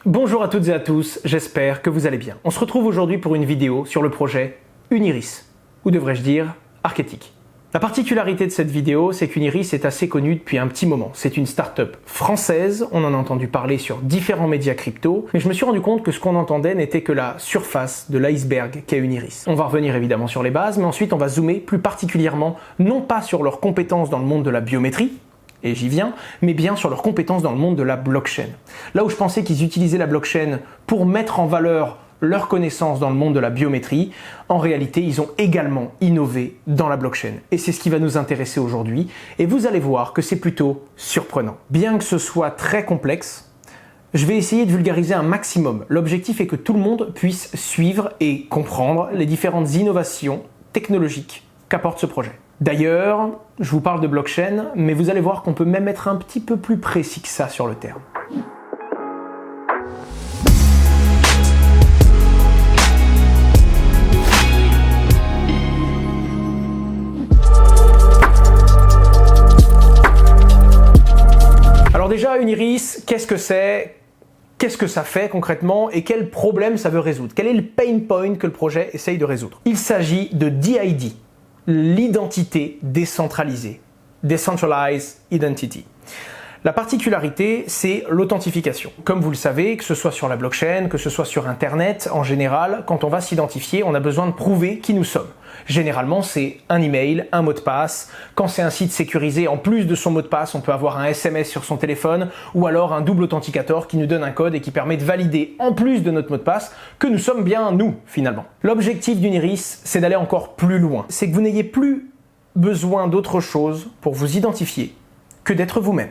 Bonjour à toutes et à tous, j'espère que vous allez bien. On se retrouve aujourd'hui pour une vidéo sur le projet Uniris, ou devrais-je dire Arketic. La particularité de cette vidéo, c'est qu'Uniris est assez connu depuis un petit moment. C'est une start-up française, on en a entendu parler sur différents médias crypto, mais je me suis rendu compte que ce qu'on entendait n'était que la surface de l'iceberg qu'est Uniris. On va revenir évidemment sur les bases, mais ensuite on va zoomer plus particulièrement, non pas sur leurs compétences dans le monde de la biométrie, et j'y viens, mais bien sur leurs compétences dans le monde de la blockchain. Là où je pensais qu'ils utilisaient la blockchain pour mettre en valeur leurs connaissances dans le monde de la biométrie, en réalité, ils ont également innové dans la blockchain. Et c'est ce qui va nous intéresser aujourd'hui. Et vous allez voir que c'est plutôt surprenant. Bien que ce soit très complexe, je vais essayer de vulgariser un maximum. L'objectif est que tout le monde puisse suivre et comprendre les différentes innovations technologiques qu'apporte ce projet. D'ailleurs, je vous parle de blockchain, mais vous allez voir qu'on peut même être un petit peu plus précis que ça sur le terme. Alors déjà, Uniris, qu'est-ce que c'est ? Qu'est-ce que ça fait concrètement et quel problème ça veut résoudre? Quel est le pain point que le projet essaye de résoudre? Il s'agit de DID, l'identité décentralisée, Decentralized Identity. La particularité, c'est l'authentification. Comme vous le savez, que ce soit sur la blockchain, que ce soit sur Internet, en général, quand on va s'identifier, on a besoin de prouver qui nous sommes. Généralement, c'est un email, un mot de passe. Quand c'est un site sécurisé, en plus de son mot de passe, on peut avoir un SMS sur son téléphone ou alors un double authenticateur qui nous donne un code et qui permet de valider, en plus de notre mot de passe, que nous sommes bien nous, finalement. L'objectif d'Uniris, c'est d'aller encore plus loin. C'est que vous n'ayez plus besoin d'autre chose pour vous identifier que d'être vous-même.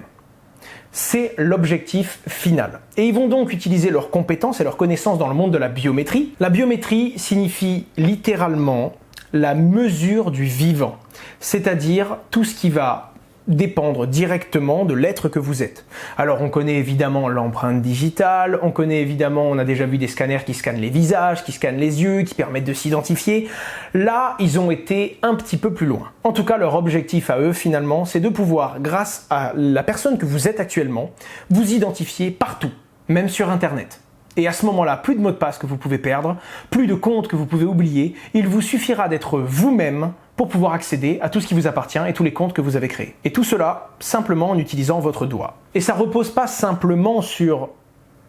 C'est l'objectif final. Et ils vont donc utiliser leurs compétences et leurs connaissances dans le monde de la biométrie. La biométrie signifie littéralement la mesure du vivant, c'est-à-dire tout ce qui va dépendre directement de l'être que vous êtes. Alors on connaît évidemment l'empreinte digitale, on connaît évidemment, on a déjà vu des scanners qui scannent les visages, qui scannent les yeux, qui permettent de s'identifier. Là, ils ont été un petit peu plus loin. En tout cas, leur objectif à eux, finalement, c'est de pouvoir, grâce à la personne que vous êtes actuellement, vous identifier partout, même sur Internet. Et à ce moment-là, plus de mots de passe que vous pouvez perdre, plus de comptes que vous pouvez oublier, il vous suffira d'être vous-même pour pouvoir accéder à tout ce qui vous appartient et tous les comptes que vous avez créés. Et tout cela, simplement en utilisant votre doigt. Et ça repose pas simplement sur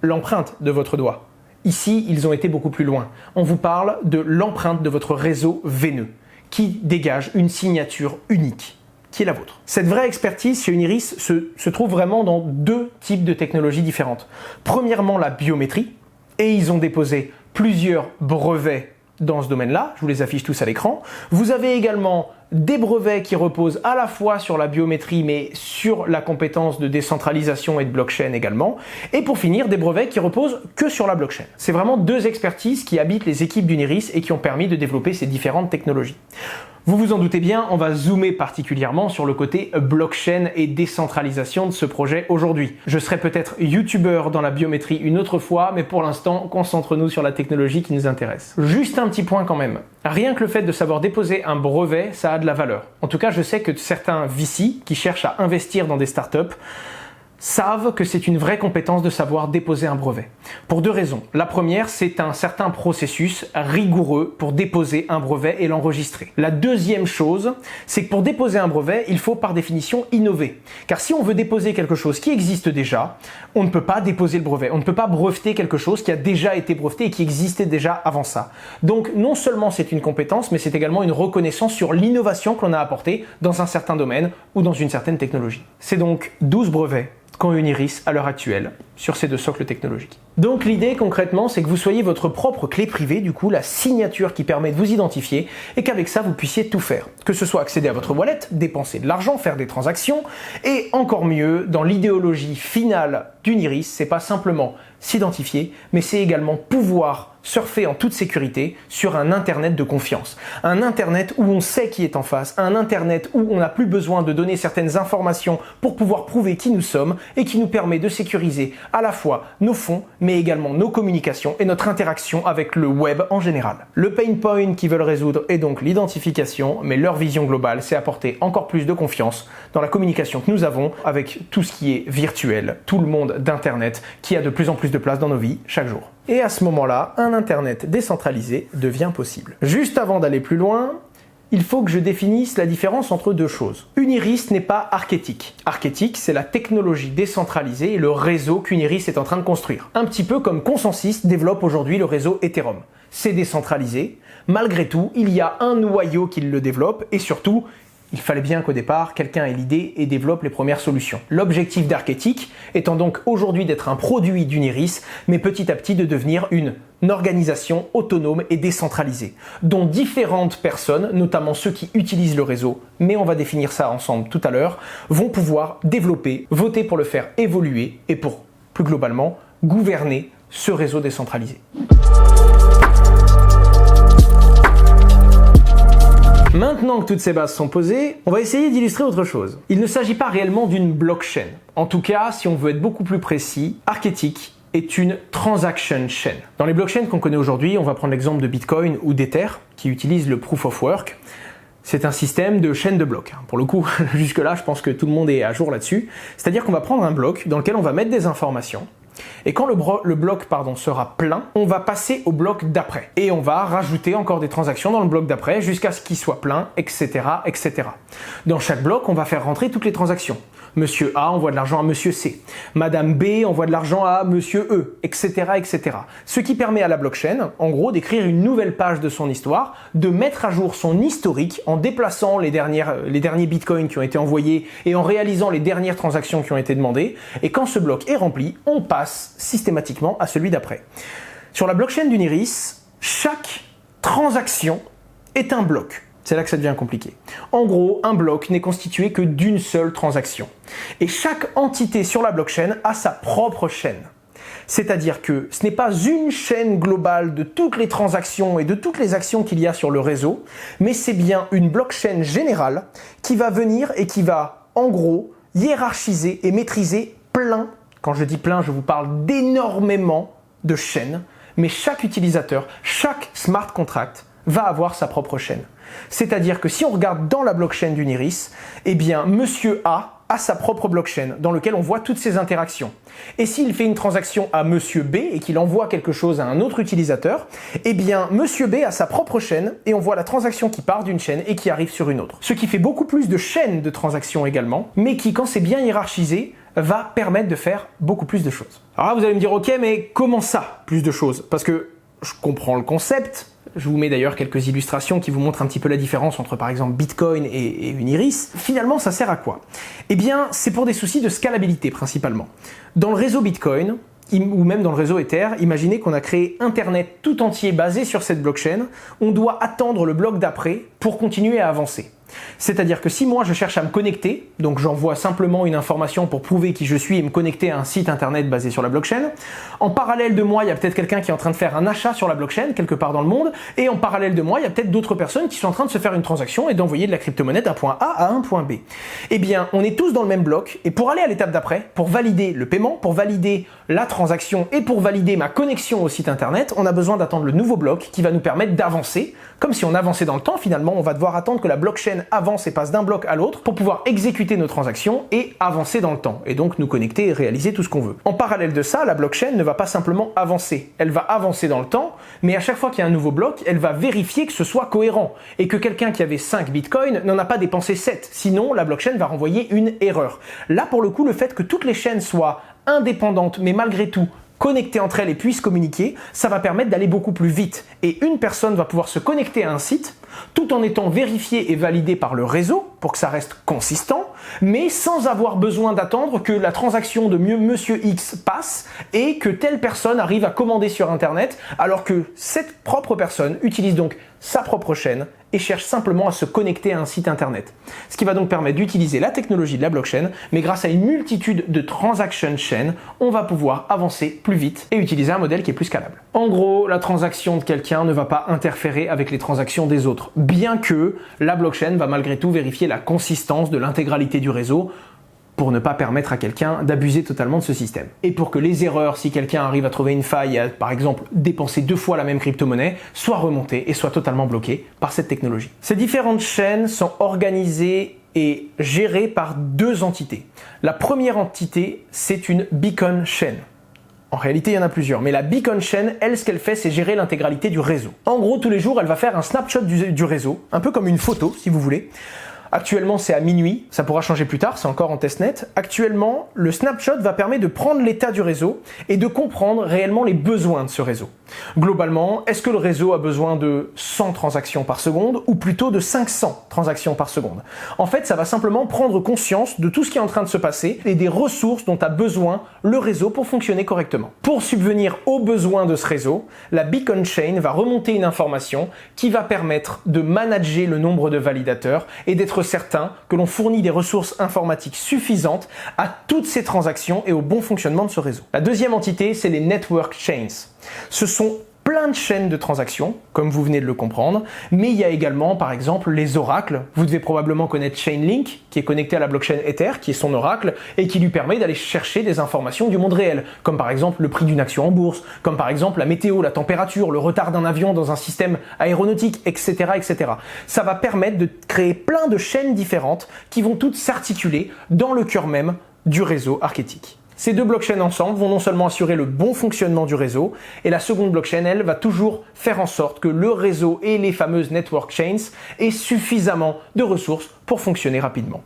l'empreinte de votre doigt. Ici, ils ont été beaucoup plus loin. On vous parle de l'empreinte de votre réseau veineux, qui dégage une signature unique, qui est la vôtre. Cette vraie expertise chez Uniris se trouve vraiment dans deux types de technologies différentes. Premièrement, la biométrie, et ils ont déposé plusieurs brevets dans ce domaine-là, je vous les affiche tous à l'écran. Vous avez également des brevets qui reposent à la fois sur la biométrie mais sur la compétence de décentralisation et de blockchain également. Et pour finir, des brevets qui reposent que sur la blockchain. C'est vraiment deux expertises qui habitent les équipes d'Uniris et qui ont permis de développer ces différentes technologies. Vous vous en doutez bien, on va zoomer particulièrement sur le côté blockchain et décentralisation de ce projet aujourd'hui. Je serai peut-être youtubeur dans la biométrie une autre fois, mais pour l'instant, concentrons-nous sur la technologie qui nous intéresse. Juste un petit point quand même. Rien que le fait de savoir déposer un brevet, ça a de la valeur. En tout cas, je sais que certains VC qui cherchent à investir dans des startups savent que c'est une vraie compétence de savoir déposer un brevet. Pour deux raisons. La première, c'est un certain processus rigoureux pour déposer un brevet et l'enregistrer. La deuxième chose, c'est que pour déposer un brevet, il faut par définition innover. Car si on veut déposer quelque chose qui existe déjà, on ne peut pas déposer le brevet. On ne peut pas breveter quelque chose qui a déjà été breveté et qui existait déjà avant ça. Donc non seulement c'est une compétence, mais c'est également une reconnaissance sur l'innovation que l'on a apportée dans un certain domaine ou dans une certaine technologie. C'est donc 12 brevets qu'ont Uniris à l'heure actuelle sur ces deux socles technologiques. Donc l'idée concrètement, c'est que vous soyez votre propre clé privée, du coup la signature qui permet de vous identifier et qu'avec ça vous puissiez tout faire. Que ce soit accéder à votre wallet, dépenser de l'argent, faire des transactions et encore mieux, dans l'idéologie finale d'Uniris, c'est pas simplement s'identifier, mais c'est également pouvoir surfer en toute sécurité sur un Internet de confiance. Un Internet où on sait qui est en face, un Internet où on n'a plus besoin de donner certaines informations pour pouvoir prouver qui nous sommes et qui nous permet de sécuriser à la fois nos fonds, mais également nos communications et notre interaction avec le web en général. Le pain point qu'ils veulent résoudre est donc l'identification, mais leur vision globale, c'est apporter encore plus de confiance dans la communication que nous avons avec tout ce qui est virtuel, tout le monde d'Internet qui a de plus en plus plus de place dans nos vies chaque jour. Et à ce moment-là, un Internet décentralisé devient possible. Juste avant d'aller plus loin, il faut que je définisse la différence entre deux choses. Uniris n'est pas Arketik. Arketik, c'est la technologie décentralisée et le réseau qu'Uniris est en train de construire. Un petit peu comme Consensus développe aujourd'hui le réseau Ethereum. C'est décentralisé. Malgré tout, il y a un noyau qui le développe et surtout, il fallait bien qu'au départ, quelqu'un ait l'idée et développe les premières solutions. L'objectif d'Arketik étant donc aujourd'hui d'être un produit d'Uniris, mais petit à petit de devenir une organisation autonome et décentralisée, dont différentes personnes, notamment ceux qui utilisent le réseau, mais on va définir ça ensemble tout à l'heure, vont pouvoir développer, voter pour le faire évoluer et pour, plus globalement, gouverner ce réseau décentralisé. Maintenant que toutes ces bases sont posées, on va essayer d'illustrer autre chose. Il ne s'agit pas réellement d'une blockchain. En tout cas, si on veut être beaucoup plus précis, Arketik est une transaction chain. Dans les blockchains qu'on connaît aujourd'hui, on va prendre l'exemple de Bitcoin ou d'Ether, qui utilisent le Proof of Work. C'est un système de chaîne de blocs. Pour le coup, jusque-là, je pense que tout le monde est à jour là-dessus. C'est-à-dire qu'on va prendre un bloc dans lequel on va mettre des informations. Et quand le bloc sera plein, on va passer au bloc d'après. Et on va rajouter encore des transactions dans le bloc d'après jusqu'à ce qu'il soit plein, etc., etc. Dans chaque bloc, on va faire rentrer toutes les transactions. Monsieur A envoie de l'argent à Monsieur C. Madame B envoie de l'argent à Monsieur E, etc., etc. Ce qui permet à la blockchain, en gros, d'écrire une nouvelle page de son histoire, de mettre à jour son historique en déplaçant les derniers bitcoins qui ont été envoyés et en réalisant les dernières transactions qui ont été demandées. Et quand ce bloc est rempli, on passe systématiquement à celui d'après. Sur la blockchain d'Uniris, chaque transaction est un bloc. C'est là que ça devient compliqué. En gros, un bloc n'est constitué que d'une seule transaction. Et chaque entité sur la blockchain a sa propre chaîne. C'est-à-dire que ce n'est pas une chaîne globale de toutes les transactions et de toutes les actions qu'il y a sur le réseau, mais c'est bien une blockchain générale qui va venir et qui va, en gros, hiérarchiser et maîtriser plein, quand je dis plein, je vous parle d'énormément de chaînes, mais chaque utilisateur, chaque smart contract va avoir sa propre chaîne. C'est-à-dire que si on regarde dans la blockchain d'Uniris, eh bien, Monsieur A a sa propre blockchain dans laquelle on voit toutes ses interactions. Et s'il fait une transaction à Monsieur B et qu'il envoie quelque chose à un autre utilisateur, eh bien, Monsieur B a sa propre chaîne et on voit la transaction qui part d'une chaîne et qui arrive sur une autre. Ce qui fait beaucoup plus de chaînes de transactions également, mais qui, quand c'est bien hiérarchisé, va permettre de faire beaucoup plus de choses. Alors là, vous allez me dire, ok, mais comment ça, plus de choses? Parce que je comprends le concept. Je vous mets d'ailleurs quelques illustrations qui vous montrent un petit peu la différence entre par exemple Bitcoin et Uniris. Finalement, ça sert à quoi? Eh bien, c'est pour des soucis de scalabilité principalement. Dans le réseau Bitcoin, ou même dans le réseau Ether, imaginez qu'on a créé Internet tout entier basé sur cette blockchain. On doit attendre le bloc d'après pour continuer à avancer. C'est-à-dire que si moi je cherche à me connecter, donc j'envoie simplement une information pour prouver qui je suis et me connecter à un site internet basé sur la blockchain, en parallèle de moi il y a peut-être quelqu'un qui est en train de faire un achat sur la blockchain quelque part dans le monde, et en parallèle de moi il y a peut-être d'autres personnes qui sont en train de se faire une transaction et d'envoyer de la crypto-monnaie d'un point A à un point B. Eh bien on est tous dans le même bloc, et pour aller à l'étape d'après, pour valider le paiement, pour valider la transaction et pour valider ma connexion au site internet, on a besoin d'attendre le nouveau bloc qui va nous permettre d'avancer, comme si on avançait dans le temps. Finalement on va devoir attendre que la blockchain avance et passe d'un bloc à l'autre pour pouvoir exécuter nos transactions et avancer dans le temps, et donc nous connecter et réaliser tout ce qu'on veut. En parallèle de ça, la blockchain ne va pas simplement avancer, elle va avancer dans le temps, mais à chaque fois qu'il y a un nouveau bloc, elle va vérifier que ce soit cohérent, et que quelqu'un qui avait 5 bitcoins n'en a pas dépensé 7, sinon la blockchain va renvoyer une erreur. Là pour le coup, le fait que toutes les chaînes soient indépendantes, mais malgré tout connectées entre elles et puissent communiquer, ça va permettre d'aller beaucoup plus vite. Et une personne va pouvoir se connecter à un site tout en étant vérifié et validé par le réseau pour que ça reste consistant, mais sans avoir besoin d'attendre que la transaction de Monsieur X passe et que telle personne arrive à commander sur Internet, alors que cette propre personne utilise donc sa propre chaîne et cherche simplement à se connecter à un site internet. Ce qui va donc permettre d'utiliser la technologie de la blockchain, mais grâce à une multitude de transaction chains, on va pouvoir avancer plus vite et utiliser un modèle qui est plus scalable. En gros, la transaction de quelqu'un ne va pas interférer avec les transactions des autres, bien que la blockchain va malgré tout vérifier la consistance de l'intégralité du réseau pour ne pas permettre à quelqu'un d'abuser totalement de ce système. Et pour que les erreurs, si quelqu'un arrive à trouver une faille, à, par exemple, dépenser 2 fois la même crypto-monnaie, soient remontées et soient totalement bloquées par cette technologie. Ces différentes chaînes sont organisées et gérées par 2 entités. La première entité, c'est une beacon chain. En réalité, il y en a plusieurs, mais la Beacon Chain, elle, ce qu'elle fait, c'est gérer l'intégralité du réseau. En gros, tous les jours, elle va faire un snapshot du réseau, un peu comme une photo, si vous voulez. Actuellement, c'est à minuit, ça pourra changer plus tard, c'est encore en testnet. Actuellement, le snapshot va permettre de prendre l'état du réseau et de comprendre réellement les besoins de ce réseau. Globalement, est-ce que le réseau a besoin de 100 transactions par seconde ou plutôt de 500 transactions par seconde? En fait, ça va simplement prendre conscience de tout ce qui est en train de se passer et des ressources dont a besoin le réseau pour fonctionner correctement. Pour subvenir aux besoins de ce réseau, la Beacon Chain va remonter une information qui va permettre de manager le nombre de validateurs et d'être certain que l'on fournit des ressources informatiques suffisantes à toutes ces transactions et au bon fonctionnement de ce réseau. La deuxième entité, c'est les Network Chains. Ce sont plein de chaînes de transactions, comme vous venez de le comprendre, mais il y a également, par exemple, les oracles. Vous devez probablement connaître Chainlink, qui est connecté à la blockchain Ether, qui est son oracle, et qui lui permet d'aller chercher des informations du monde réel, comme par exemple le prix d'une action en bourse, comme par exemple la météo, la température, le retard d'un avion dans un système aéronautique, etc., etc. Ça va permettre de créer plein de chaînes différentes qui vont toutes s'articuler dans le cœur même du réseau Arketic. Ces deux blockchains ensemble vont non seulement assurer le bon fonctionnement du réseau, et la seconde blockchain, elle, va toujours faire en sorte que le réseau et les fameuses network chains aient suffisamment de ressources pour fonctionner rapidement.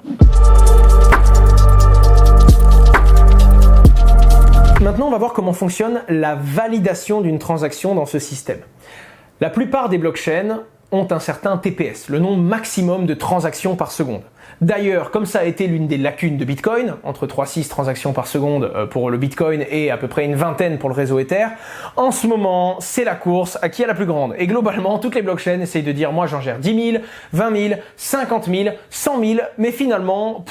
Maintenant, on va voir comment fonctionne la validation d'une transaction dans ce système. La plupart des blockchains ont un certain TPS, le nombre maximum de transactions par seconde. D'ailleurs, comme ça a été l'une des lacunes de Bitcoin, entre 3,6 transactions par seconde pour le Bitcoin et à peu près une vingtaine pour le réseau Ether, en ce moment, c'est la course à qui est la plus grande. Et globalement, toutes les blockchains essayent de dire « moi j'en gère 10 000, 20 000, 50 000, 100 000 », mais finalement,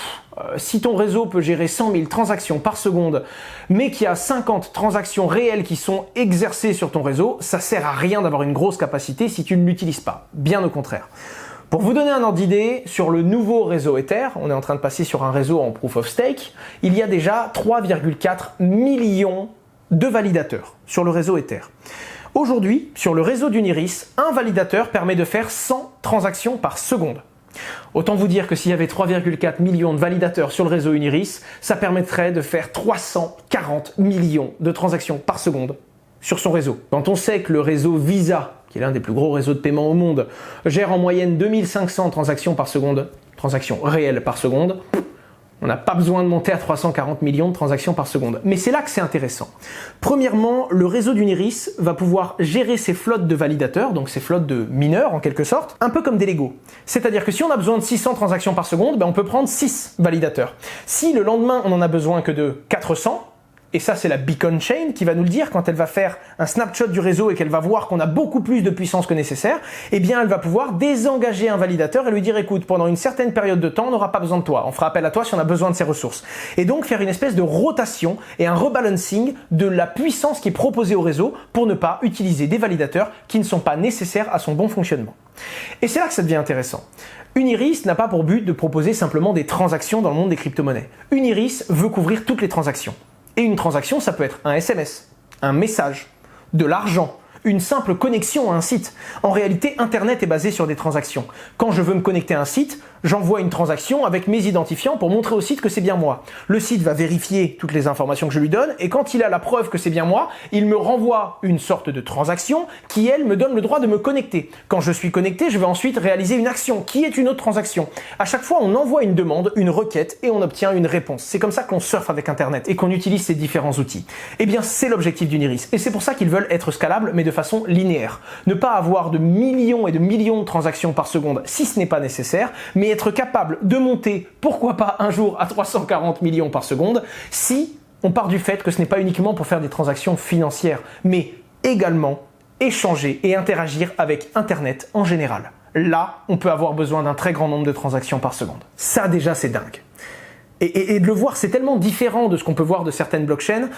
si ton réseau peut gérer 100 000 transactions par seconde, mais qu'il y a 50 transactions réelles qui sont exercées sur ton réseau, ça sert à rien d'avoir une grosse capacité si tu ne l'utilises pas. Bien au contraire. Pour vous donner un ordre d'idée, sur le nouveau réseau Ether, on est en train de passer sur un réseau en Proof of Stake, il y a déjà 3,4 millions de validateurs sur le réseau Ether. Aujourd'hui, sur le réseau d'Uniris, un validateur permet de faire 100 transactions par seconde. Autant vous dire que s'il y avait 3,4 millions de validateurs sur le réseau Uniris, ça permettrait de faire 340 millions de transactions par seconde sur son réseau. Quand on sait que le réseau Visa, qui est l'un des plus gros réseaux de paiement au monde, gère en moyenne 2500 transactions par seconde, transactions réelles par seconde, on n'a pas besoin de monter à 340 millions de transactions par seconde. Mais c'est là que c'est intéressant. Premièrement, le réseau d'Uniris va pouvoir gérer ses flottes de validateurs, donc ses flottes de mineurs en quelque sorte, un peu comme des Lego. C'est-à-dire que si on a besoin de 600 transactions par seconde, on peut prendre 6 validateurs. Si le lendemain on n'en a besoin que de 400, et ça, c'est la Beacon Chain qui va nous le dire quand elle va faire un snapshot du réseau et qu'elle va voir qu'on a beaucoup plus de puissance que nécessaire, eh bien, elle va pouvoir désengager un validateur et lui dire, écoute, pendant une certaine période de temps, on n'aura pas besoin de toi. On fera appel à toi si on a besoin de ces ressources. Et donc, faire une espèce de rotation et un rebalancing de la puissance qui est proposée au réseau pour ne pas utiliser des validateurs qui ne sont pas nécessaires à son bon fonctionnement. Et c'est là que ça devient intéressant. Uniris n'a pas pour but de proposer simplement des transactions dans le monde des crypto-monnaies. Uniris veut couvrir toutes les transactions. Et une transaction, ça peut être un SMS, un message, de l'argent, une simple connexion à un site. En réalité, Internet est basé sur des transactions. Quand je veux me connecter à un site, j'envoie une transaction avec mes identifiants pour montrer au site que c'est bien moi. Le site va vérifier toutes les informations que je lui donne et quand il a la preuve que c'est bien moi, il me renvoie une sorte de transaction qui, elle, me donne le droit de me connecter. Quand je suis connecté, je vais ensuite réaliser une action qui est une autre transaction. À chaque fois, on envoie une demande, une requête et on obtient une réponse. C'est comme ça qu'on surfe avec Internet et qu'on utilise ces différents outils. Eh bien, c'est l'objectif d'Uniris et c'est pour ça qu'ils veulent être scalables mais de façon linéaire. Ne pas avoir de millions et de millions de transactions par seconde si ce n'est pas nécessaire, mais être capable de monter, pourquoi pas un jour, à 340 millions par seconde, si on part du fait que ce n'est pas uniquement pour faire des transactions financières, mais également échanger et interagir avec Internet en général. Là, on peut avoir besoin d'un très grand nombre de transactions par seconde. Ça déjà, c'est dingue. Et de le voir, c'est tellement différent de ce qu'on peut voir de certaines blockchains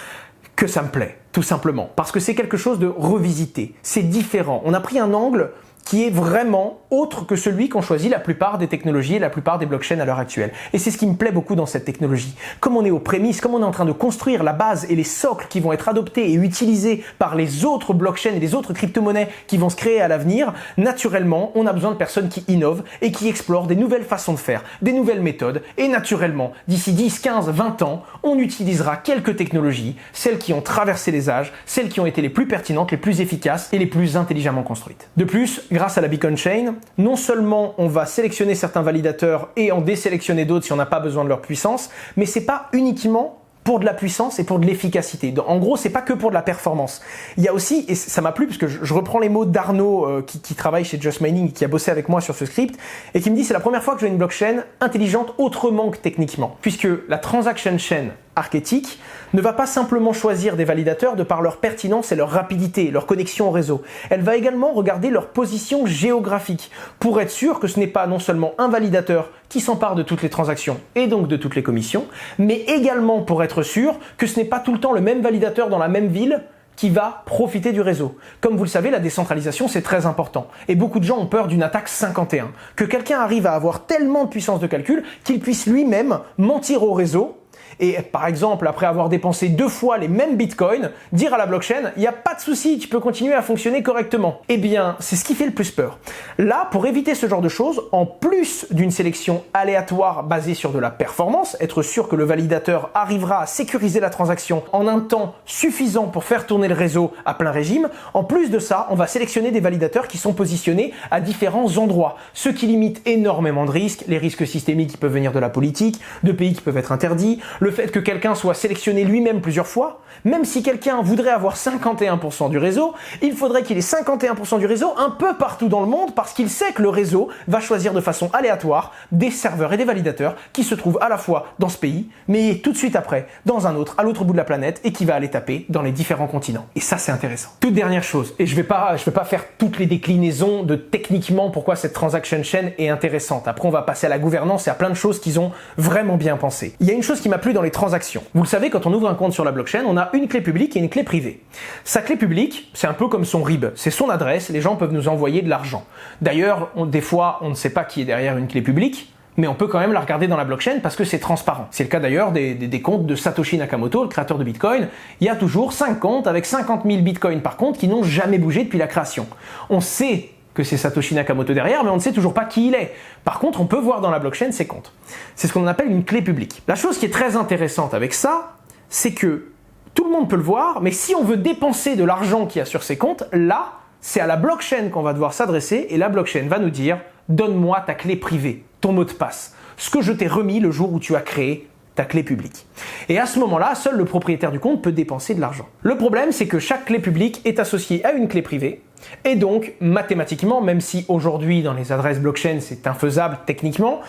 que ça me plaît, tout simplement. Parce que c'est quelque chose de revisité, c'est différent. On a pris un angle qui est vraiment autre que celui qu'ont choisi la plupart des technologies et la plupart des blockchains à l'heure actuelle. Et c'est ce qui me plaît beaucoup dans cette technologie. Comme on est aux prémices, comme on est en train de construire la base et les socles qui vont être adoptés et utilisés par les autres blockchains et les autres crypto-monnaies qui vont se créer à l'avenir, naturellement, on a besoin de personnes qui innovent et qui explorent des nouvelles façons de faire, des nouvelles méthodes. Et naturellement, d'ici 10, 15, 20 ans, on utilisera quelques technologies, celles qui ont traversé les âges, celles qui ont été les plus pertinentes, les plus efficaces et les plus intelligemment construites. De plus, grâce à la Beacon Chain, non seulement on va sélectionner certains validateurs et en désélectionner d'autres si on n'a pas besoin de leur puissance, mais c'est pas uniquement pour de la puissance et pour de l'efficacité. En gros, c'est pas que pour de la performance. Il y a aussi, et ça m'a plu parce que je reprends les mots d'Arnaud qui travaille chez Just Mining, qui a bossé avec moi sur ce script, et qui me dit c'est la première fois que je vois une blockchain intelligente autrement que techniquement. Puisque la transaction chain archétype ne va pas simplement choisir des validateurs de par leur pertinence et leur rapidité, leur connexion au réseau. Elle va également regarder leur position géographique pour être sûr que ce n'est pas non seulement un validateur qui s'empare de toutes les transactions et donc de toutes les commissions, mais également pour être sûr que ce n'est pas tout le temps le même validateur dans la même ville qui va profiter du réseau. Comme vous le savez, la décentralisation, c'est très important. Et beaucoup de gens ont peur d'une attaque 51. Que quelqu'un arrive à avoir tellement de puissance de calcul qu'il puisse lui-même mentir au réseau et par exemple, après avoir dépensé 2 fois les mêmes bitcoins, dire à la blockchain, il n'y a pas de souci, tu peux continuer à fonctionner correctement. Eh bien, c'est ce qui fait le plus peur. Là, pour éviter ce genre de choses, en plus d'une sélection aléatoire basée sur de la performance, être sûr que le validateur arrivera à sécuriser la transaction en un temps suffisant pour faire tourner le réseau à plein régime, en plus de ça, on va sélectionner des validateurs qui sont positionnés à différents endroits, ce qui limite énormément de risques, les risques systémiques qui peuvent venir de la politique, de pays qui peuvent être interdits, le fait que quelqu'un soit sélectionné lui-même plusieurs fois, même si quelqu'un voudrait avoir 51% du réseau, il faudrait qu'il ait 51% du réseau un peu partout dans le monde parce qu'il sait que le réseau va choisir de façon aléatoire des serveurs et des validateurs qui se trouvent à la fois dans ce pays, mais tout de suite après, dans un autre, à l'autre bout de la planète et qui va aller taper dans les différents continents. Et ça, c'est intéressant. Toute dernière chose, et je vais pas faire toutes les déclinaisons de techniquement pourquoi cette transaction chain est intéressante. Après, on va passer à la gouvernance et à plein de choses qu'ils ont vraiment bien pensé. Il y a une chose qui m'a plu dans les transactions. Vous le savez, quand on ouvre un compte sur la blockchain, on a une clé publique et une clé privée. Sa clé publique, c'est un peu comme son RIB, c'est son adresse, les gens peuvent nous envoyer de l'argent. D'ailleurs, des fois, on ne sait pas qui est derrière une clé publique, mais on peut quand même la regarder dans la blockchain parce que c'est transparent. C'est le cas d'ailleurs des comptes de Satoshi Nakamoto, le créateur de Bitcoin. Il y a toujours 5 comptes avec 50 000 Bitcoins par compte qui n'ont jamais bougé depuis la création. On sait que c'est Satoshi Nakamoto derrière, mais on ne sait toujours pas qui il est. Par contre, on peut voir dans la blockchain ses comptes. C'est ce qu'on appelle une clé publique. La chose qui est très intéressante avec ça, c'est que tout le monde peut le voir, mais si on veut dépenser de l'argent qu'il y a sur ses comptes, là, c'est à la blockchain qu'on va devoir s'adresser et la blockchain va nous dire « Donne-moi ta clé privée, ton mot de passe, ce que je t'ai remis le jour où tu as créé ta clé publique. » Et à ce moment-là, seul le propriétaire du compte peut dépenser de l'argent. Le problème, c'est que chaque clé publique est associée à une clé privée, et donc, mathématiquement, même si aujourd'hui, dans les adresses blockchain, c'est infaisable techniquement,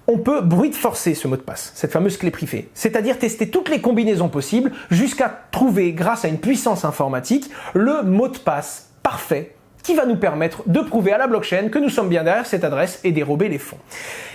on peut brute forcer ce mot de passe, cette fameuse clé privée. C'est-à-dire tester toutes les combinaisons possibles jusqu'à trouver, grâce à une puissance informatique, le mot de passe parfait qui va nous permettre de prouver à la blockchain que nous sommes bien derrière cette adresse et dérober les fonds.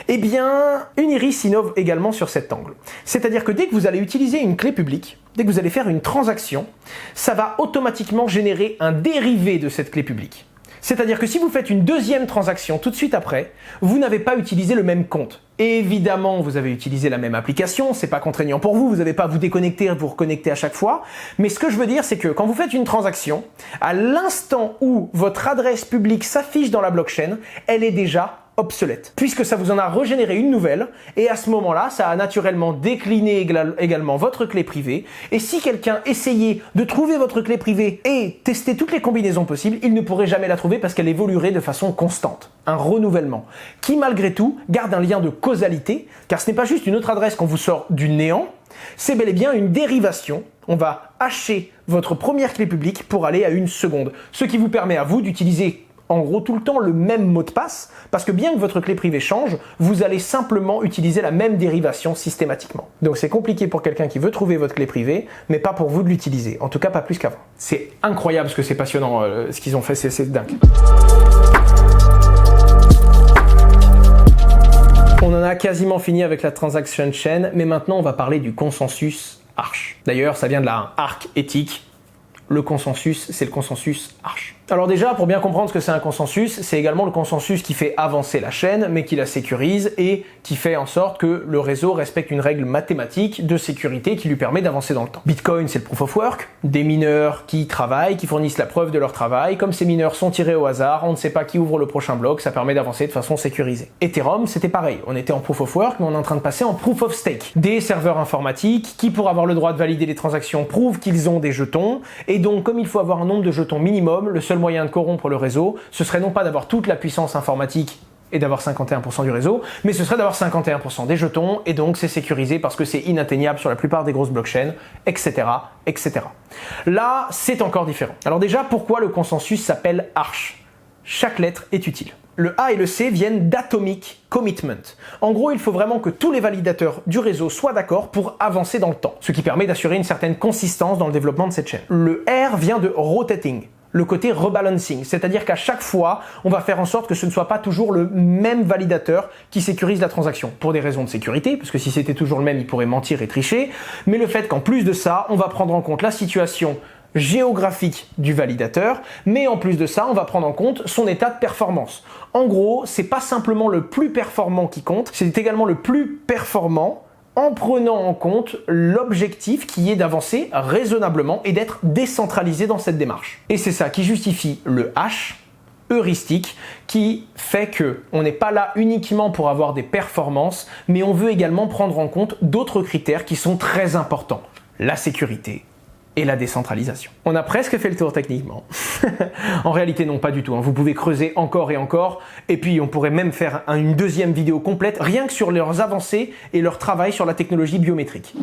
Eh bien, Uniris innove également sur cet angle. C'est-à-dire que dès que vous allez utiliser une clé publique, dès que vous allez faire une transaction, ça va automatiquement générer un dérivé de cette clé publique. C'est-à-dire que si vous faites une deuxième transaction tout de suite après, vous n'avez pas utilisé le même compte. Évidemment, vous avez utilisé la même application, c'est pas contraignant pour vous, vous n'avez pas à vous déconnecter, vous reconnecter à chaque fois. Mais ce que je veux dire, c'est que quand vous faites une transaction, à l'instant où votre adresse publique s'affiche dans la blockchain, elle est déjà obsolète, puisque ça vous en a régénéré une nouvelle, et à ce moment-là, ça a naturellement décliné également votre clé privée, et si quelqu'un essayait de trouver votre clé privée et tester toutes les combinaisons possibles, il ne pourrait jamais la trouver parce qu'elle évoluerait de façon constante, un renouvellement, qui malgré tout garde un lien de causalité, car ce n'est pas juste une autre adresse qu'on vous sort du néant, c'est bel et bien une dérivation. On va hacher votre première clé publique pour aller à une seconde, ce qui vous permet à vous d'utiliser en gros tout le temps le même mot de passe, parce que bien que votre clé privée change, vous allez simplement utiliser la même dérivation systématiquement. Donc c'est compliqué pour quelqu'un qui veut trouver votre clé privée, mais pas pour vous de l'utiliser, en tout cas pas plus qu'avant. C'est incroyable ce que c'est passionnant, ce qu'ils ont fait, c'est dingue. On en a quasiment fini avec la transaction chain, mais maintenant on va parler du consensus Arch. D'ailleurs, ça vient de la arc éthique, Le consensus, c'est le consensus Arch. Alors déjà, pour bien comprendre ce que c'est un consensus, c'est également le consensus qui fait avancer la chaîne, mais qui la sécurise et qui fait en sorte que le réseau respecte une règle mathématique de sécurité qui lui permet d'avancer dans le temps. Bitcoin, c'est le proof of work, des mineurs qui travaillent, qui fournissent la preuve de leur travail. Comme ces mineurs sont tirés au hasard, on ne sait pas qui ouvre le prochain bloc, ça permet d'avancer de façon sécurisée. Ethereum, c'était pareil. On était en proof of work, mais on est en train de passer en proof of stake. Des serveurs informatiques qui, pour avoir le droit de valider les transactions, prouvent qu'ils ont des jetons. Et donc, comme il faut avoir un nombre de jetons minimum, le seul moyen de corrompre le réseau, ce serait non pas d'avoir toute la puissance informatique et d'avoir 51% du réseau, mais ce serait d'avoir 51% des jetons, et donc c'est sécurisé parce que c'est inatteignable sur la plupart des grosses blockchains, etc., etc. Là, c'est encore différent. Alors déjà, pourquoi le consensus s'appelle Arch? Chaque lettre est utile. Le A et le C viennent d'Atomic Commitment. En gros, il faut vraiment que tous les validateurs du réseau soient d'accord pour avancer dans le temps, ce qui permet d'assurer une certaine consistance dans le développement de cette chaîne. Le R vient de Rotating, le côté rebalancing, c'est-à-dire qu'à chaque fois, on va faire en sorte que ce ne soit pas toujours le même validateur qui sécurise la transaction, pour des raisons de sécurité, parce que si c'était toujours le même, il pourrait mentir et tricher, mais le fait qu'en plus de ça, on va prendre en compte la situation géographique du validateur, mais en plus de ça, on va prendre en compte son état de performance. En gros, c'est pas simplement le plus performant qui compte, c'est également le plus performant en prenant en compte l'objectif qui est d'avancer raisonnablement et d'être décentralisé dans cette démarche. Et c'est ça qui justifie le H, heuristique, qui fait que on n'est pas là uniquement pour avoir des performances, mais on veut également prendre en compte d'autres critères qui sont très importants. La sécurité et la décentralisation. On a presque fait le tour techniquement. En réalité, non, pas du tout. Vous pouvez creuser encore et encore, et puis on pourrait même faire une deuxième vidéo complète, rien que sur leurs avancées et leur travail sur la technologie biométrique.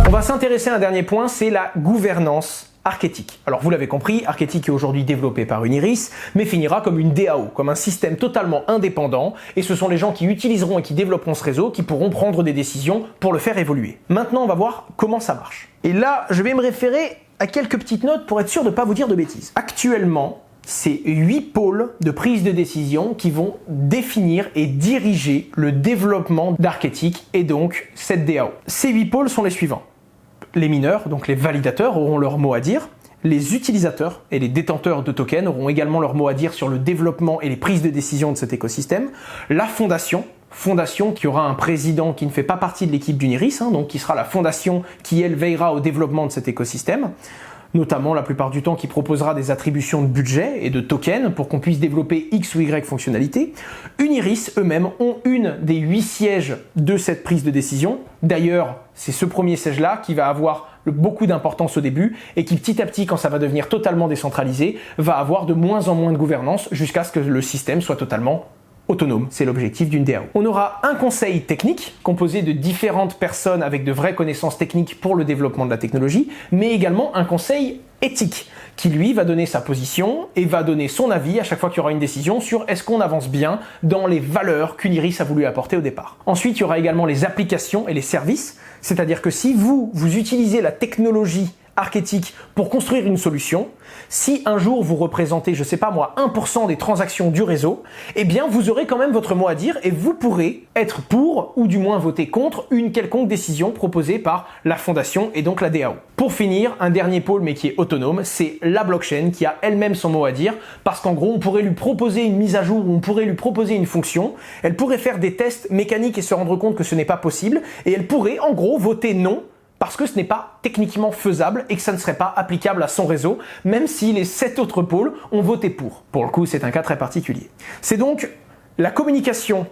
On va s'intéresser à un dernier point, c'est la gouvernance Arketic. Alors vous l'avez compris, Arketic est aujourd'hui développé par Uniris, mais finira comme une DAO, comme un système totalement indépendant, et ce sont les gens qui utiliseront et qui développeront ce réseau qui pourront prendre des décisions pour le faire évoluer. Maintenant, on va voir comment ça marche. Et là, je vais me référer à quelques petites notes pour être sûr de ne pas vous dire de bêtises. Actuellement, c'est 8 pôles de prise de décision qui vont définir et diriger le développement d'Arketic et donc cette DAO. Ces 8 pôles sont les suivants. Les mineurs, donc les validateurs, auront leur mot à dire. Les utilisateurs et les détenteurs de tokens auront également leur mot à dire sur le développement et les prises de décision de cet écosystème. La fondation qui aura un président qui ne fait pas partie de l'équipe d'Uniris, donc qui sera la fondation qui, elle, veillera au développement de cet écosystème, notamment la plupart du temps qui proposera des attributions de budget et de tokens pour qu'on puisse développer X ou Y fonctionnalités. Uniris eux-mêmes ont une des 8 sièges de cette prise de décision. D'ailleurs, c'est ce premier siège-là qui va avoir beaucoup d'importance au début et qui petit à petit, quand ça va devenir totalement décentralisé, va avoir de moins en moins de gouvernance jusqu'à ce que le système soit totalement autonome. C'est l'objectif d'une DAO. On aura un conseil technique composé de différentes personnes avec de vraies connaissances techniques pour le développement de la technologie, mais également un conseil éthique qui lui va donner sa position et va donner son avis à chaque fois qu'il y aura une décision sur est-ce qu'on avance bien dans les valeurs qu'Uniris a voulu apporter au départ. Ensuite, il y aura également les applications et les services, c'est-à-dire que si vous utilisez la technologie Arketic pour construire une solution, si un jour vous représentez, je sais pas moi, 1% des transactions du réseau, eh bien vous aurez quand même votre mot à dire et vous pourrez être pour ou du moins voter contre une quelconque décision proposée par la fondation et donc la DAO. Pour finir, un dernier pôle mais qui est autonome, c'est la blockchain qui a elle-même son mot à dire parce qu'en gros on pourrait lui proposer une mise à jour ou on pourrait lui proposer une fonction, elle pourrait faire des tests mécaniques et se rendre compte que ce n'est pas possible et elle pourrait en gros voter non parce que ce n'est pas techniquement faisable et que ça ne serait pas applicable à son réseau, même si les 7 autres pôles ont voté pour. Pour le coup, c'est un cas très particulier. C'est donc la communication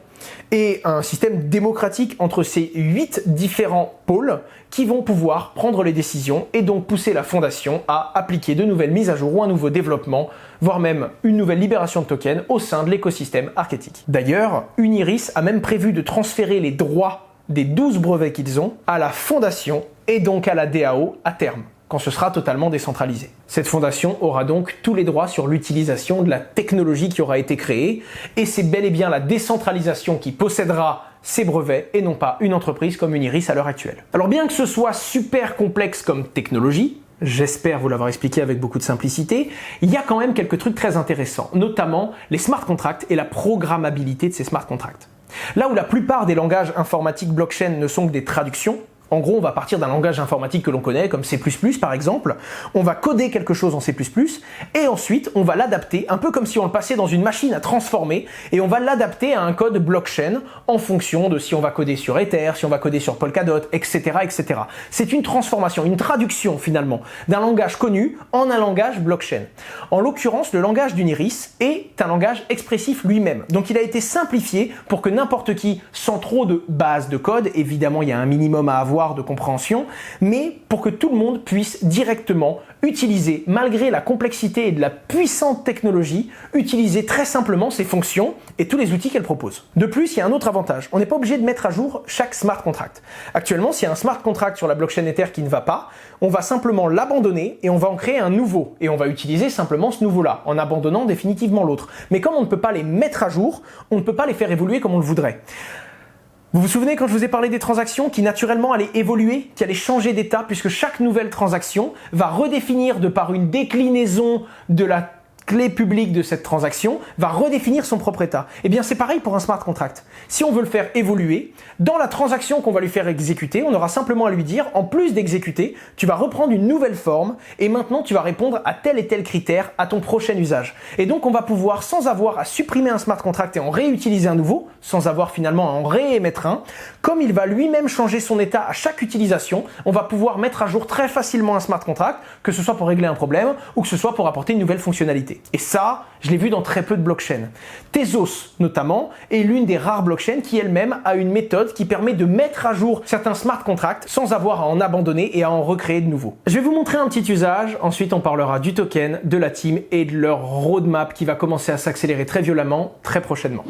et un système démocratique entre ces 8 différents pôles qui vont pouvoir prendre les décisions et donc pousser la fondation à appliquer de nouvelles mises à jour ou un nouveau développement, voire même une nouvelle libération de tokens au sein de l'écosystème Arketic. D'ailleurs, Uniris a même prévu de transférer les droits des 12 brevets qu'ils ont à la fondation et donc à la DAO à terme, quand ce sera totalement décentralisé. Cette fondation aura donc tous les droits sur l'utilisation de la technologie qui aura été créée, et c'est bel et bien la décentralisation qui possédera ces brevets et non pas une entreprise comme Uniris à l'heure actuelle. Alors bien que ce soit super complexe comme technologie, j'espère vous l'avoir expliqué avec beaucoup de simplicité, il y a quand même quelques trucs très intéressants, notamment les smart contracts et la programmabilité de ces smart contracts. Là où la plupart des langages informatiques blockchain ne sont que des traductions, En gros, on va partir d'un langage informatique que l'on connaît, comme C++ par exemple, on va coder quelque chose en C++, et ensuite on va l'adapter, un peu comme si on le passait dans une machine à transformer, et on va l'adapter à un code blockchain en fonction de si on va coder sur Ether, si on va coder sur Polkadot, etc. etc. C'est une transformation, une traduction finalement, d'un langage connu en un langage blockchain. En l'occurrence, le langage d'Uniris est un langage expressif lui-même. Donc il a été simplifié pour que n'importe qui, sans trop de base de code, évidemment il y a un minimum à avoir de compréhension, mais pour que tout le monde puisse directement utiliser, malgré la complexité et de la puissante technologie, utiliser très simplement ces fonctions et tous les outils qu'elle propose. De plus, il y a un autre avantage. On n'est pas obligé de mettre à jour chaque smart contract. Actuellement, s'il y a un smart contract sur la blockchain Ether qui ne va pas, on va simplement l'abandonner et on va en créer un nouveau. Et on va utiliser simplement ce nouveau-là, en abandonnant définitivement l'autre. Mais comme on ne peut pas les mettre à jour, on ne peut pas les faire évoluer comme on le voudrait. Vous vous souvenez quand je vous ai parlé des transactions qui naturellement allaient évoluer, qui allaient changer d'état, puisque chaque nouvelle transaction va redéfinir de par une déclinaison de la clé publique de cette transaction, va redéfinir son propre état. Eh bien c'est pareil pour un smart contract. Si on veut le faire évoluer, dans la transaction qu'on va lui faire exécuter, on aura simplement à lui dire, en plus d'exécuter, tu vas reprendre une nouvelle forme et maintenant tu vas répondre à tel et tel critère à ton prochain usage. Et donc on va pouvoir, sans avoir à supprimer un smart contract et en réutiliser un nouveau, sans avoir finalement à en réémettre un, comme il va lui-même changer son état à chaque utilisation, on va pouvoir mettre à jour très facilement un smart contract, que ce soit pour régler un problème ou que ce soit pour apporter une nouvelle fonctionnalité. Et ça, je l'ai vu dans très peu de blockchains. Tezos, notamment, est l'une des rares blockchains qui elle-même a une méthode qui permet de mettre à jour certains smart contracts sans avoir à en abandonner et à en recréer de nouveaux. Je vais vous montrer un petit usage, ensuite on parlera du token, de la team et de leur roadmap qui va commencer à s'accélérer très violemment très prochainement.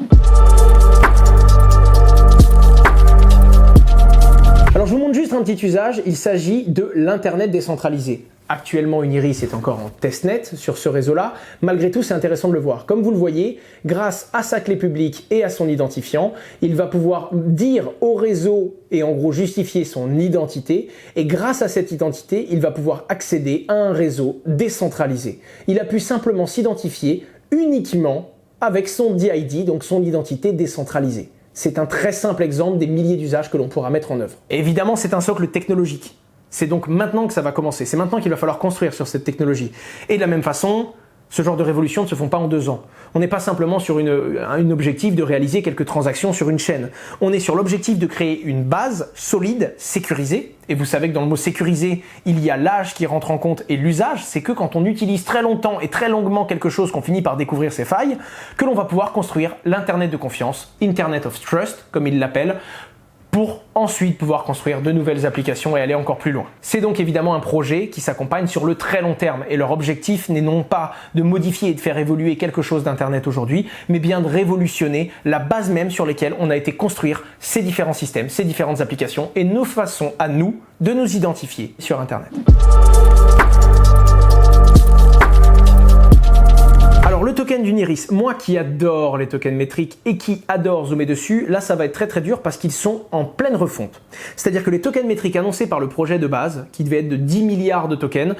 Alors je vous montre juste un petit usage, il s'agit de l'Internet décentralisé. Actuellement, Uniris est encore en testnet sur ce réseau-là. Malgré tout, c'est intéressant de le voir. Comme vous le voyez, grâce à sa clé publique et à son identifiant, il va pouvoir dire au réseau et en gros justifier son identité. Et grâce à cette identité, il va pouvoir accéder à un réseau décentralisé. Il a pu simplement s'identifier uniquement avec son DID, donc son identité décentralisée. C'est un très simple exemple des milliers d'usages que l'on pourra mettre en œuvre. Et évidemment, c'est un socle technologique. C'est donc maintenant que ça va commencer. C'est maintenant qu'il va falloir construire sur cette technologie. Et de la même façon, ce genre de révolution ne se font pas en 2 ans. On n'est pas simplement sur un objectif de réaliser quelques transactions sur une chaîne. On est sur l'objectif de créer une base solide, sécurisée. Et vous savez que dans le mot sécurisé, il y a l'âge qui rentre en compte et l'usage. C'est que quand on utilise très longtemps et très longuement quelque chose, qu'on finit par découvrir ses failles, que l'on va pouvoir construire l'Internet de confiance, Internet of Trust, comme il l'appelle, pour ensuite pouvoir construire de nouvelles applications et aller encore plus loin. C'est donc évidemment un projet qui s'accompagne sur le très long terme et leur objectif n'est non pas de modifier et de faire évoluer quelque chose d'Internet aujourd'hui, mais bien de révolutionner la base même sur laquelle on a été construire ces différents systèmes, ces différentes applications et nos façons à nous de nous identifier sur Internet. Alors le token d'Uniris, moi qui adore les tokens métriques et qui adore zoomer dessus, là ça va être très très dur parce qu'ils sont en pleine refonte. C'est-à-dire que les tokens métriques annoncés par le projet de base, qui devait être de 10 milliards de tokens,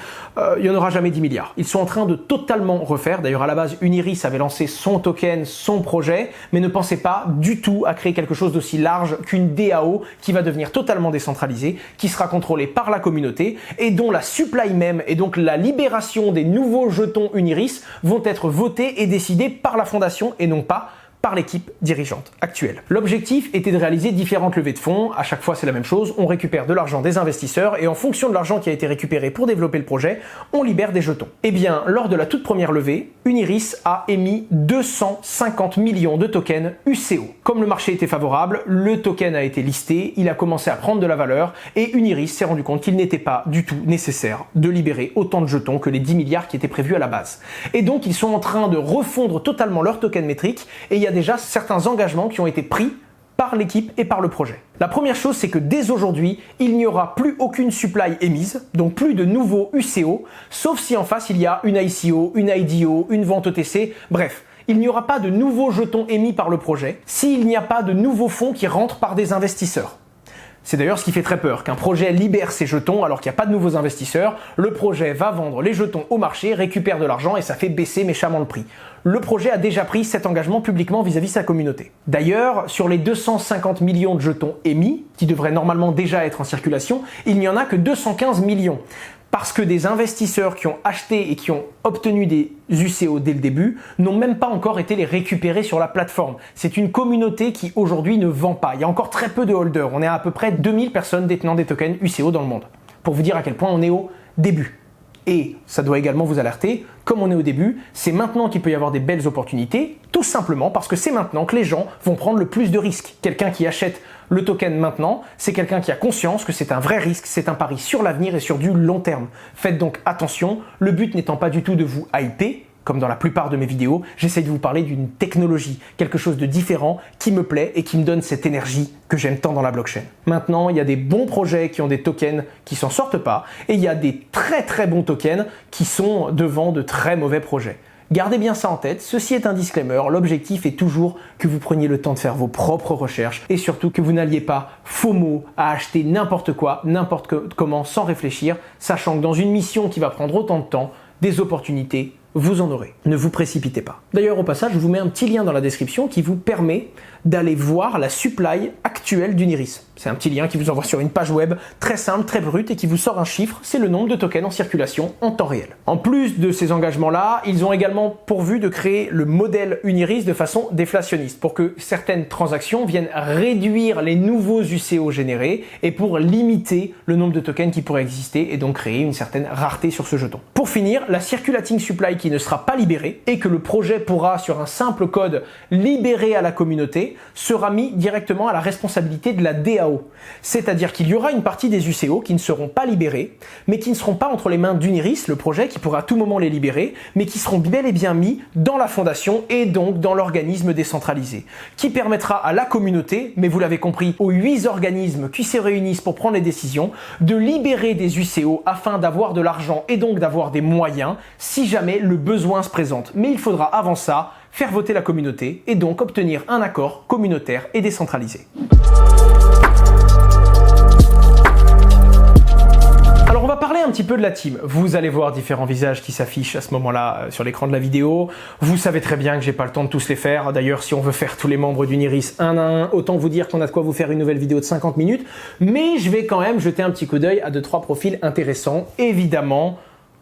il n'y en aura jamais 10 milliards. Ils sont en train de totalement refaire. D'ailleurs à la base Uniris avait lancé son token, son projet, mais ne pensait pas du tout à créer quelque chose d'aussi large qu'une DAO qui va devenir totalement décentralisée, qui sera contrôlée par la communauté et dont la supply même et donc la libération des nouveaux jetons Uniris vont être votés et décidé par la fondation et non pas par l'équipe dirigeante actuelle. L'objectif était de réaliser différentes levées de fonds. À chaque fois, c'est la même chose. On récupère de l'argent des investisseurs et en fonction de l'argent qui a été récupéré pour développer le projet, on libère des jetons. Eh bien, lors de la toute première levée, Uniris a émis 250 millions de tokens UCO. Comme le marché était favorable, le token a été listé, il a commencé à prendre de la valeur et Uniris s'est rendu compte qu'il n'était pas du tout nécessaire de libérer autant de jetons que les 10 milliards qui étaient prévus à la base. Et donc, ils sont en train de refondre totalement leur token métrique et il y a déjà certains engagements qui ont été pris par l'équipe et par le projet. La première chose, c'est que dès aujourd'hui, il n'y aura plus aucune supply émise, donc plus de nouveaux UCO, sauf si en face il y a une ICO, une IDO, une vente OTC, bref. Il n'y aura pas de nouveaux jetons émis par le projet s'il n'y a pas de nouveaux fonds qui rentrent par des investisseurs. C'est d'ailleurs ce qui fait très peur, qu'un projet libère ses jetons alors qu'il n'y a pas de nouveaux investisseurs, le projet va vendre les jetons au marché, récupère de l'argent et ça fait baisser méchamment le prix. Le projet a déjà pris cet engagement publiquement vis-à-vis de sa communauté. D'ailleurs, sur les 250 millions de jetons émis, qui devraient normalement déjà être en circulation, il n'y en a que 215 millions. Parce que des investisseurs qui ont acheté et qui ont obtenu des UCO dès le début n'ont même pas encore été les récupérer sur la plateforme. C'est une communauté qui aujourd'hui ne vend pas. Il y a encore très peu de holders. On est à peu près 2000 personnes détenant des tokens UCO dans le monde. Pour vous dire à quel point on est au début. Et ça doit également vous alerter, comme on est au début, c'est maintenant qu'il peut y avoir des belles opportunités, tout simplement parce que c'est maintenant que les gens vont prendre le plus de risques. Quelqu'un qui achète le token maintenant, c'est quelqu'un qui a conscience que c'est un vrai risque, c'est un pari sur l'avenir et sur du long terme. Faites donc attention, le but n'étant pas du tout de vous hyper, comme dans la plupart de mes vidéos, j'essaye de vous parler d'une technologie, quelque chose de différent qui me plaît et qui me donne cette énergie que j'aime tant dans la blockchain. Maintenant, il y a des bons projets qui ont des tokens qui s'en sortent pas et il y a des très très bons tokens qui sont devant de très mauvais projets. Gardez bien ça en tête, ceci est un disclaimer, l'objectif est toujours que vous preniez le temps de faire vos propres recherches et surtout que vous n'alliez pas FOMO à acheter n'importe quoi, n'importe comment sans réfléchir, sachant que dans une mission qui va prendre autant de temps, des opportunités, vous en aurez. Ne vous précipitez pas. D'ailleurs, au passage, je vous mets un petit lien dans la description qui vous permet d'aller voir la supply actuelle d'Uniris. C'est un petit lien qui vous envoie sur une page web très simple, très brute et qui vous sort un chiffre, c'est le nombre de tokens en circulation en temps réel. En plus de ces engagements-là, ils ont également pourvu de créer le modèle Uniris de façon déflationniste pour que certaines transactions viennent réduire les nouveaux UCO générés et pour limiter le nombre de tokens qui pourraient exister et donc créer une certaine rareté sur ce jeton. Pour finir, la circulating supply qui ne sera pas libérée et que le projet pourra sur un simple code libérer à la communauté sera mis directement à la responsabilité de la DAO. C'est-à-dire qu'il y aura une partie des UCO qui ne seront pas libérés, mais qui ne seront pas entre les mains d'Uniris, le projet qui pourra à tout moment les libérer, mais qui seront bel et bien mis dans la fondation et donc dans l'organisme décentralisé, qui permettra à la communauté, mais vous l'avez compris, aux 8 organismes qui se réunissent pour prendre les décisions, de libérer des UCO afin d'avoir de l'argent et donc d'avoir des moyens si jamais le besoin se présente. Mais il faudra avant ça faire voter la communauté et donc obtenir un accord communautaire et décentralisé. Alors on va parler un petit peu de la team. Vous allez voir différents visages qui s'affichent à ce moment-là sur l'écran de la vidéo. Vous savez très bien que j'ai pas le temps de tous les faire. D'ailleurs, si on veut faire tous les membres d'Uniris un à un, autant vous dire qu'on a de quoi vous faire une nouvelle vidéo de 50 minutes. Mais je vais quand même jeter un petit coup d'œil à 2-3 profils intéressants. Évidemment,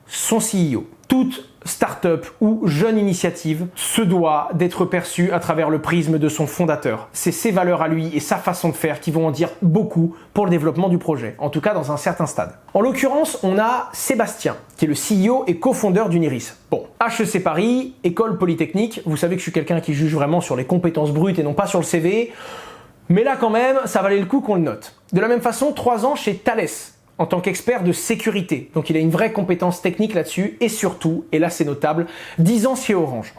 son CEO. Toute start-up ou jeune initiative se doit d'être perçue à travers le prisme de son fondateur. C'est ses valeurs à lui et sa façon de faire qui vont en dire beaucoup pour le développement du projet, en tout cas dans un certain stade. En l'occurrence, on a Sébastien, qui est le CEO et cofondeur d'Uniris. Bon, HEC Paris, école polytechnique, vous savez que je suis quelqu'un qui juge vraiment sur les compétences brutes et non pas sur le CV, mais là quand même, ça valait le coup qu'on le note. De la même façon, 3 ans chez Thales, en tant qu'expert de sécurité. Donc il a une vraie compétence technique là-dessus et surtout, et là c'est notable, 10 ans chez Orange.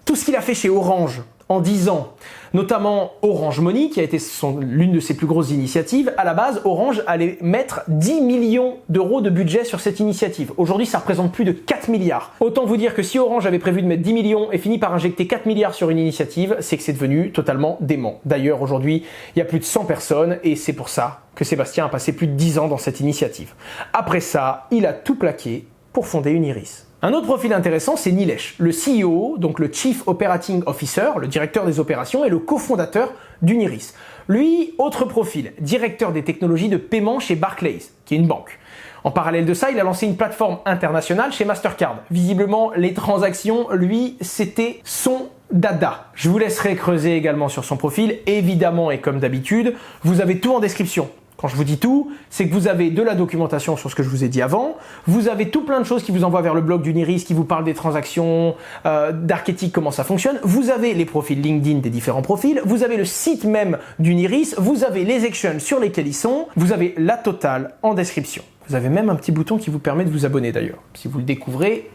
Tout ce qu'il a fait chez Orange en 10 ans, notamment Orange Money, qui a été l'une de ses plus grosses initiatives, à la base, Orange allait mettre 10 millions d'euros de budget sur cette initiative. Aujourd'hui, ça représente plus de 4 milliards. Autant vous dire que si Orange avait prévu de mettre 10 millions et finit par injecter 4 milliards sur une initiative, c'est que c'est devenu totalement dément. D'ailleurs, aujourd'hui, il y a plus de 100 personnes et c'est pour ça que Sébastien a passé plus de 10 ans dans cette initiative. Après ça, il a tout plaqué pour fonder Uniris. Un autre profil intéressant, c'est Nilesh, le CEO, donc le Chief Operating Officer, le directeur des opérations et le cofondateur d'Uniris. Lui, autre profil, directeur des technologies de paiement chez Barclays, qui est une banque. En parallèle de ça, il a lancé une plateforme internationale chez Mastercard. Visiblement, les transactions, lui, c'était son dada. Je vous laisserai creuser également sur son profil, évidemment, et comme d'habitude, vous avez tout en description. Quand je vous dis tout, c'est que vous avez de la documentation sur ce que je vous ai dit avant, vous avez tout plein de choses qui vous envoient vers le blog d'Uniris, qui vous parlent des transactions, d'Archétype, comment ça fonctionne, vous avez les profils LinkedIn des différents profils, vous avez le site même d'Uniris, vous avez les actions sur lesquels ils sont, vous avez la totale en description. Vous avez même un petit bouton qui vous permet de vous abonner d'ailleurs. Si vous le découvrez,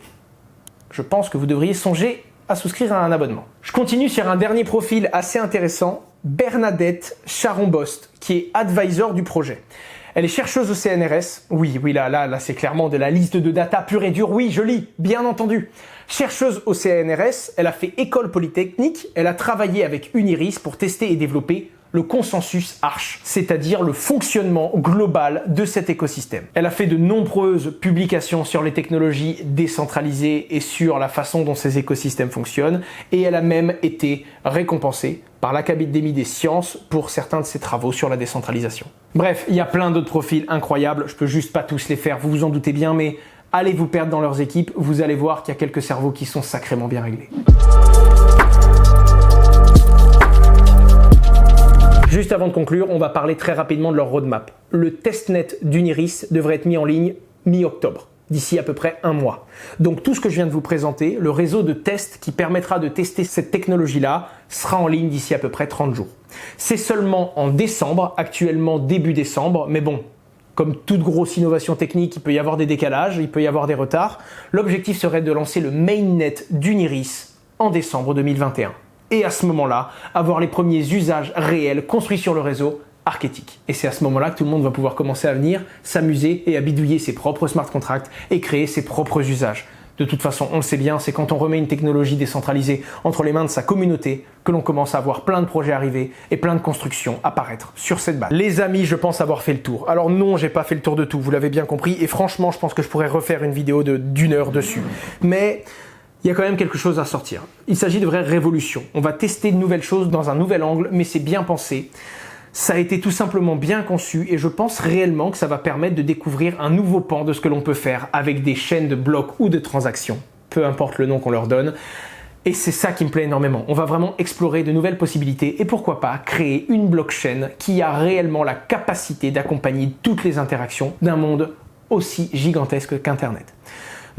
je pense que vous devriez songer à souscrire à un abonnement. Je continue sur un dernier profil assez intéressant, Bernadette Charon-Bost, qui est advisor du projet. Elle est chercheuse au CNRS. Oui, là, c'est clairement de la liste de data pure et dure. Oui, je lis, bien entendu. Chercheuse au CNRS, elle a fait école polytechnique, elle a travaillé avec Uniris pour tester et développer le consensus Arch, c'est-à-dire le fonctionnement global de cet écosystème. Elle a fait de nombreuses publications sur les technologies décentralisées et sur la façon dont ces écosystèmes fonctionnent, et elle a même été récompensée par l'Académie des sciences pour certains de ses travaux sur la décentralisation. Bref, il y a plein d'autres profils incroyables, je peux juste pas tous les faire, vous vous en doutez bien, mais allez vous perdre dans leurs équipes, vous allez voir qu'il y a quelques cerveaux qui sont sacrément bien réglés. Juste avant de conclure, on va parler très rapidement de leur roadmap. Le testnet d'Uniris devrait être mis en ligne mi-octobre, d'ici à peu près un mois. Donc tout ce que je viens de vous présenter, le réseau de tests qui permettra de tester cette technologie-là, sera en ligne d'ici à peu près 30 jours. C'est seulement en décembre, actuellement début décembre, mais bon, comme toute grosse innovation technique, il peut y avoir des décalages, il peut y avoir des retards. L'objectif serait de lancer le mainnet d'Uniris en décembre 2021. Et à ce moment-là, avoir les premiers usages réels construits sur le réseau Arketic. Et c'est à ce moment-là que tout le monde va pouvoir commencer à venir s'amuser et à bidouiller ses propres smart contracts et créer ses propres usages. De toute façon, on le sait bien, c'est quand on remet une technologie décentralisée entre les mains de sa communauté que l'on commence à voir plein de projets arriver et plein de constructions apparaître sur cette base. Les amis, je pense avoir fait le tour. Alors non, j'ai pas fait le tour de tout, vous l'avez bien compris, et franchement, je pense que je pourrais refaire une vidéo d'une heure dessus. Mais il y a quand même quelque chose à sortir. Il s'agit de vraie révolution. On va tester de nouvelles choses dans un nouvel angle, mais c'est bien pensé. Ça a été tout simplement bien conçu et je pense réellement que ça va permettre de découvrir un nouveau pan de ce que l'on peut faire avec des chaînes de blocs ou de transactions, peu importe le nom qu'on leur donne. Et c'est ça qui me plaît énormément. On va vraiment explorer de nouvelles possibilités et pourquoi pas créer une blockchain qui a réellement la capacité d'accompagner toutes les interactions d'un monde aussi gigantesque qu'Internet.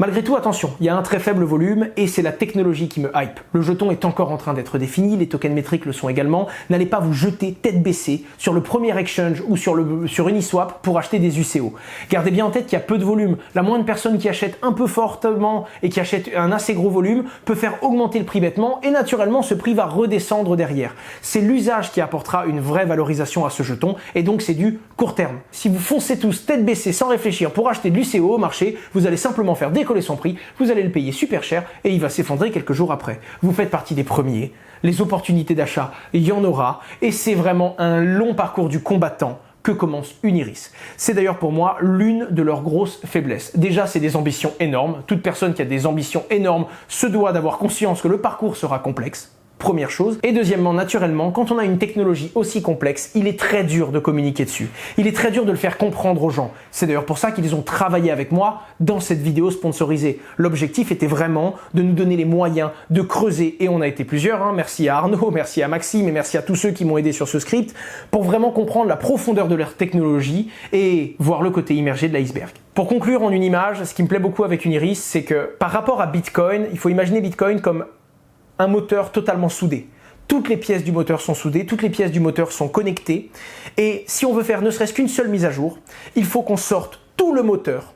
Malgré tout, attention, il y a un très faible volume et c'est la technologie qui me hype. Le jeton est encore en train d'être défini, les tokens métriques le sont également. N'allez pas vous jeter tête baissée sur le premier exchange ou sur Uniswap pour acheter des UCO. Gardez bien en tête qu'il y a peu de volume. La moindre personne qui achète un peu fortement et qui achète un assez gros volume peut faire augmenter le prix bêtement et naturellement ce prix va redescendre derrière. C'est l'usage qui apportera une vraie valorisation à ce jeton et donc c'est du court terme. Si vous foncez tous tête baissée sans réfléchir pour acheter de l'UCO au marché, vous allez simplement faire décoller son prix, vous allez le payer super cher et il va s'effondrer quelques jours après. Vous faites partie des premiers, les opportunités d'achat, il y en aura et c'est vraiment un long parcours du combattant que commence Uniris. C'est d'ailleurs pour moi l'une de leurs grosses faiblesses. Déjà, c'est des ambitions énormes. Toute personne qui a des ambitions énormes se doit d'avoir conscience que le parcours sera complexe. Première chose. Et deuxièmement, naturellement, quand on a une technologie aussi complexe, il est très dur de communiquer dessus. Il est très dur de le faire comprendre aux gens. C'est d'ailleurs pour ça qu'ils ont travaillé avec moi dans cette vidéo sponsorisée. L'objectif était vraiment de nous donner les moyens de creuser, et on a été plusieurs, hein. Merci à Arnaud, merci à Maxime et merci à tous ceux qui m'ont aidé sur ce script, pour vraiment comprendre la profondeur de leur technologie et voir le côté immergé de l'iceberg. Pour conclure en une image, ce qui me plaît beaucoup avec Uniris, c'est que par rapport à Bitcoin, il faut imaginer Bitcoin comme un moteur totalement soudé. Toutes les pièces du moteur sont soudées, toutes les pièces du moteur sont connectées. Et si on veut faire ne serait-ce qu'une seule mise à jour, il faut qu'on sorte tout le moteur,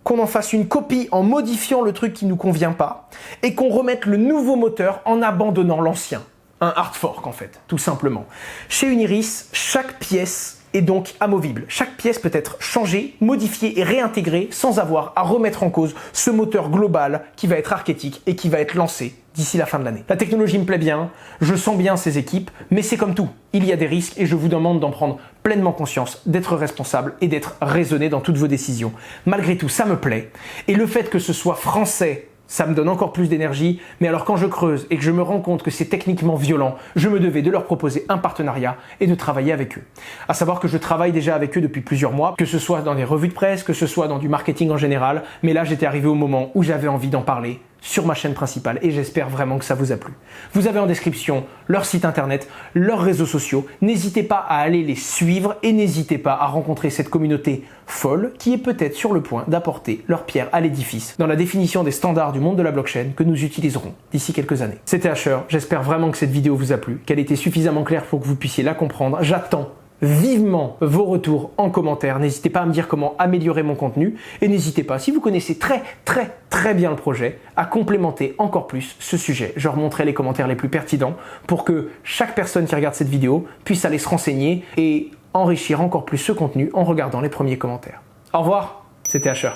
qu'on en fasse une copie en modifiant le truc qui ne nous convient pas, et qu'on remette le nouveau moteur en abandonnant l'ancien. Un hard fork en fait, tout simplement. Chez Uniris, chaque pièce est donc amovible. Chaque pièce peut être changée, modifiée et réintégrée sans avoir à remettre en cause ce moteur global qui va être Arketic et qui va être lancé d'ici la fin de l'année. La technologie me plaît bien, je sens bien ces équipes, mais c'est comme tout. Il y a des risques et je vous demande d'en prendre pleinement conscience, d'être responsable et d'être raisonné dans toutes vos décisions. Malgré tout, ça me plaît. Et le fait que ce soit français, ça me donne encore plus d'énergie, mais alors quand je creuse et que je me rends compte que c'est techniquement violent, je me devais de leur proposer un partenariat et de travailler avec eux. À savoir que je travaille déjà avec eux depuis plusieurs mois, que ce soit dans des revues de presse, que ce soit dans du marketing en général, mais là j'étais arrivé au moment où j'avais envie d'en parler sur ma chaîne principale et j'espère vraiment que ça vous a plu. Vous avez en description leur site internet, leurs réseaux sociaux, n'hésitez pas à aller les suivre et n'hésitez pas à rencontrer cette communauté folle qui est peut-être sur le point d'apporter leur pierre à l'édifice dans la définition des standards du monde de la blockchain que nous utiliserons d'ici quelques années. C'était Asher, j'espère vraiment que cette vidéo vous a plu, qu'elle était suffisamment claire pour que vous puissiez la comprendre. J'attends vivement vos retours en commentaire. N'hésitez pas à me dire comment améliorer mon contenu et n'hésitez pas, si vous connaissez très bien le projet, à complémenter encore plus ce sujet. Je remonterai les commentaires les plus pertinents pour que chaque personne qui regarde cette vidéo puisse aller se renseigner et enrichir encore plus ce contenu en regardant les premiers commentaires. Au revoir, c'était Asher.